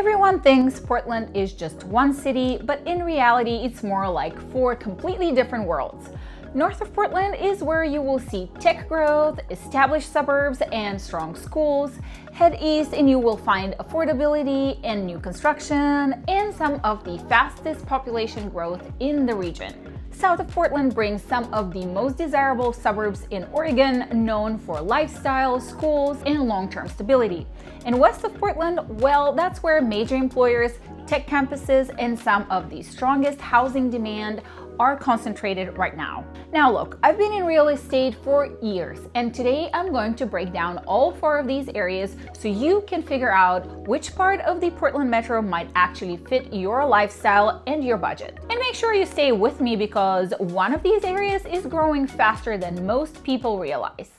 Everyone thinks Portland is just one city, but in reality, it's more like four completely different worlds. North of Portland is where you will see tech growth, established suburbs, and strong schools. Head east and you will find affordability and new construction and some of the fastest population growth in the region. South of Portland brings some of the most desirable suburbs in Oregon, known for lifestyle, schools, and long-term stability. And west of Portland, well, that's where major employers, tech campuses, and some of the strongest housing demand are concentrated right now. Now look, I've been in real estate for years, and today I'm going to break down all four of these areas so you can figure out which part of the Portland metro might actually fit your lifestyle and your budget. And make sure you stay with me because one of these areas is growing faster than most people realize.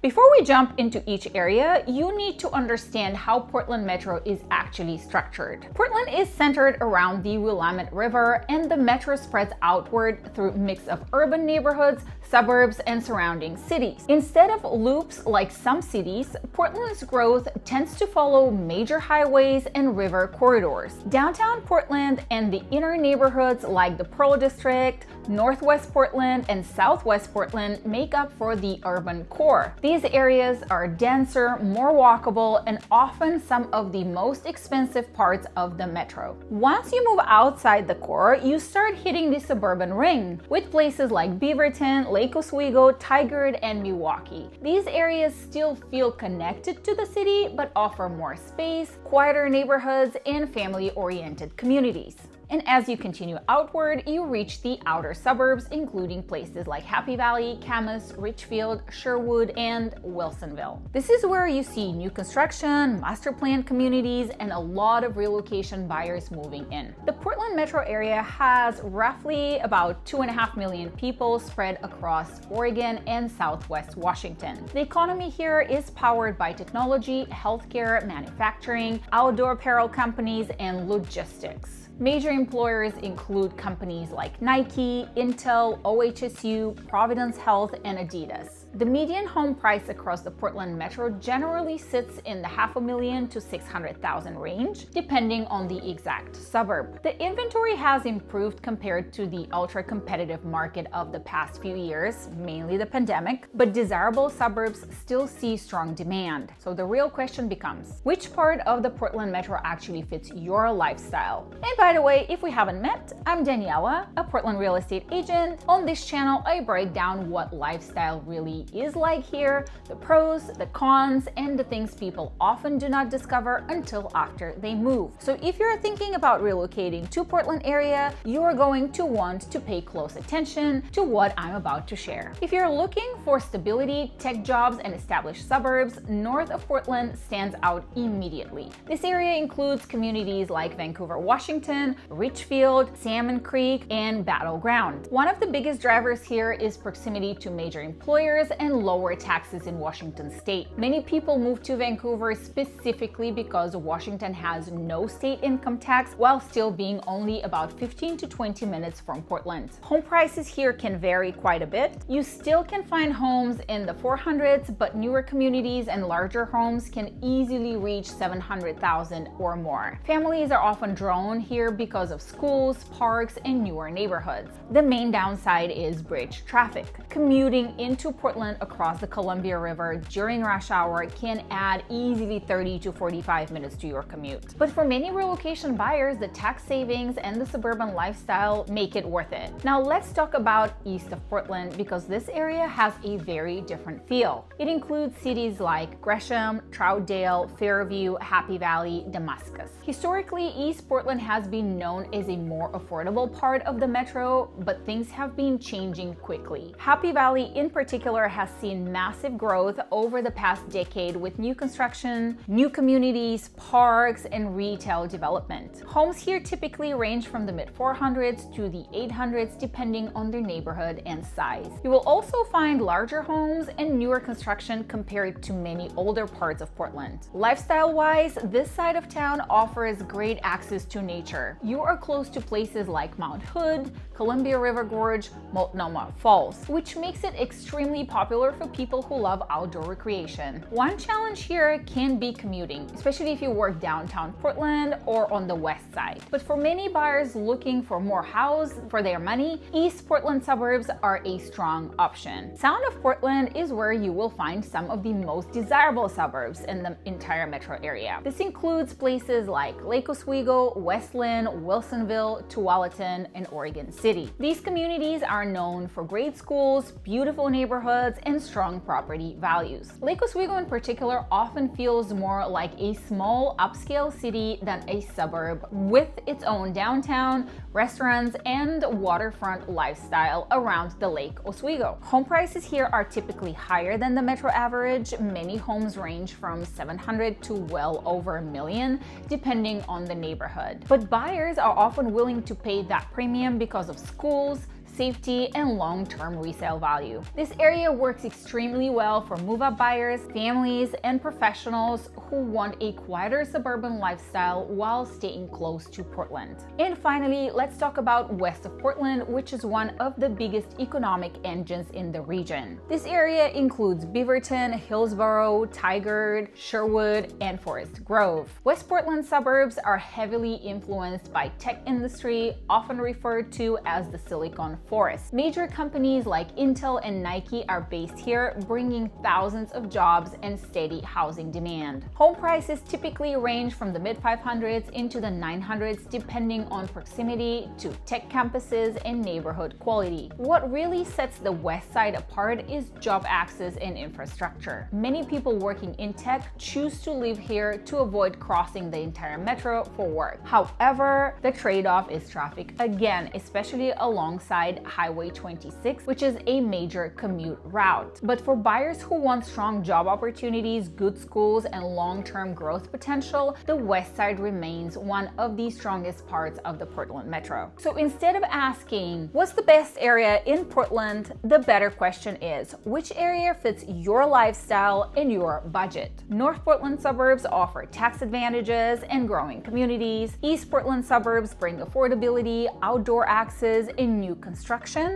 Before we jump into each area, you need to understand how Portland Metro is actually structured. Portland is centered around the Willamette River, and the metro spreads outward through a mix of urban neighborhoods, suburbs, and surrounding cities. Instead of loops like some cities, Portland's growth tends to follow major highways and river corridors. Downtown Portland and the inner neighborhoods like the Pearl District, Northwest Portland, and Southwest Portland make up for the urban core. These areas are denser, more walkable, and often some of the most expensive parts of the metro. Once you move outside the core, you start hitting the suburban ring, with places like Beaverton, Lake Oswego, Tigard, and Milwaukee. These areas still feel connected to the city, but offer more space, quieter neighborhoods, and family-oriented communities. And as you continue outward, you reach the outer suburbs, including places like Happy Valley, Camas, Richfield, Sherwood, and Wilsonville. This is where you see new construction, master plan communities, and a lot of relocation buyers moving in. The Portland metro area has roughly about 2.5 million people spread across Oregon and Southwest Washington. The economy here is powered by technology, healthcare, manufacturing, outdoor apparel companies, and logistics. Major employers include companies like Nike, Intel, OHSU, Providence Health, and Adidas. The median home price across the Portland metro generally sits in the $500,000 to $600,000 range, depending on the exact suburb. The inventory has improved compared to the ultra-competitive market of the past few years, mainly the pandemic, but desirable suburbs still see strong demand. So the real question becomes, which part of the Portland metro actually fits your lifestyle? And by the way, if we haven't met, I'm Daniela, a Portland real estate agent. On this channel, I break down what lifestyle really is like here, the pros, the cons, and the things people often do not discover until after they move. So if you're thinking about relocating to Portland area, you are going to want to pay close attention to what I'm about to share. If you're looking for stability, tech jobs, and established suburbs, north of Portland stands out immediately. This area includes communities like Vancouver, Washington, Richfield, Salmon Creek, and Battleground. One of the biggest drivers here is proximity to major employers and lower taxes in Washington state. Many people move to Vancouver specifically because Washington has no state income tax while still being only about 15 to 20 minutes from Portland. Home prices here can vary quite a bit. You still can find homes in the 400s, but newer communities and larger homes can easily reach 700,000 or more. Families are often drawn here because of schools, parks, and newer neighborhoods. The main downside is bridge traffic. Commuting into Portland across the Columbia River during rush hour can add easily 30 to 45 minutes to your commute. But for many relocation buyers, the tax savings and the suburban lifestyle make it worth it. Now let's talk about east of Portland because this area has a very different feel. It includes cities like Gresham, Troutdale, Fairview, Happy Valley, Damascus. Historically, East Portland has been known as a more affordable part of the metro, but things have been changing quickly. Happy Valley in particular has seen massive growth over the past decade with new construction, new communities, parks, and retail development. Homes here typically range from the mid-400s to the 800s depending on their neighborhood and size. You will also find larger homes and newer construction compared to many older parts of Portland. Lifestyle-wise, this side of town offers great access to nature. You are close to places like Mount Hood, Columbia River Gorge, Multnomah Falls, which makes it extremely popular for people who love outdoor recreation. One challenge here can be commuting, especially if you work downtown Portland or on the west side. But for many buyers looking for more house for their money, East Portland suburbs are a strong option. South of Portland is where you will find some of the most desirable suburbs in the entire metro area. This includes places like Lake Oswego, Westland, Wilsonville, Tualatin, and Oregon City. These communities are known for great schools, beautiful neighborhoods, and strong property values. Lake Oswego in particular often feels more like a small upscale city than a suburb, with its own downtown, restaurants, and waterfront lifestyle around the Lake Oswego. Home prices here are typically higher than the metro average. Many homes range from $700,000 to well over $1 million, depending on the neighborhood. But buyers are often willing to pay that premium because of schools, safety, and long-term resale value. This area works extremely well for move-up buyers, families, and professionals who want a quieter suburban lifestyle while staying close to Portland. And finally, let's talk about west of Portland, which is one of the biggest economic engines in the region. This area includes Beaverton, Hillsboro, Tigard, Sherwood, and Forest Grove. West Portland suburbs are heavily influenced by tech industry, often referred to as the Silicon Forest. Major companies like Intel and Nike are based here, bringing thousands of jobs and steady housing demand. Home prices typically range from the mid-500s into the 900s, depending on proximity to tech campuses and neighborhood quality. What really sets the west side apart is job access and infrastructure. Many people working in tech choose to live here to avoid crossing the entire metro for work. However, the trade-off is traffic again, especially alongside Highway 26, which is a major commute route. But for buyers who want strong job opportunities, good schools, and long-term growth potential, the west side remains one of the strongest parts of the Portland metro. So instead of asking, what's the best area in Portland, the better question is, which area fits your lifestyle and your budget? North Portland suburbs offer tax advantages and growing communities. East Portland suburbs bring affordability, outdoor access, and new construction.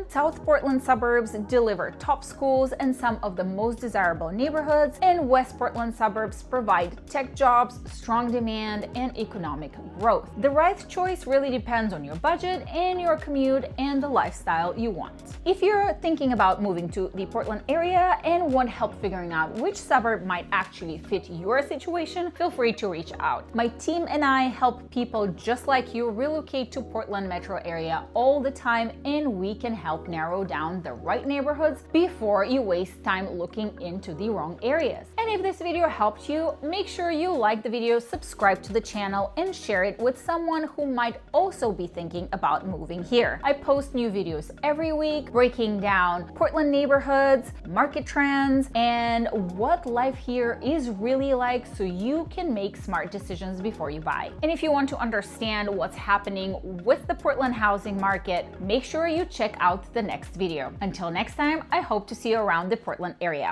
South Portland suburbs deliver top schools and some of the most desirable neighborhoods, and West Portland suburbs provide tech jobs, strong demand, and economic growth. The right choice really depends on your budget and your commute and the lifestyle you want. If you're thinking about moving to the Portland area and want help figuring out which suburb might actually fit your situation, feel free to reach out. My team and I help people just like you relocate to Portland metro area all the time, and we can help narrow down the right neighborhoods before you waste time looking into the wrong areas. And if this video helped you, make sure you like the video, subscribe to the channel, and share it with someone who might also be thinking about moving here. I post new videos every week breaking down Portland neighborhoods, market trends, and what life here is really like so you can make smart decisions before you buy. And if you want to understand what's happening with the Portland housing market, make sure you check out the next video. Until next time, I hope to see you around the Portland area.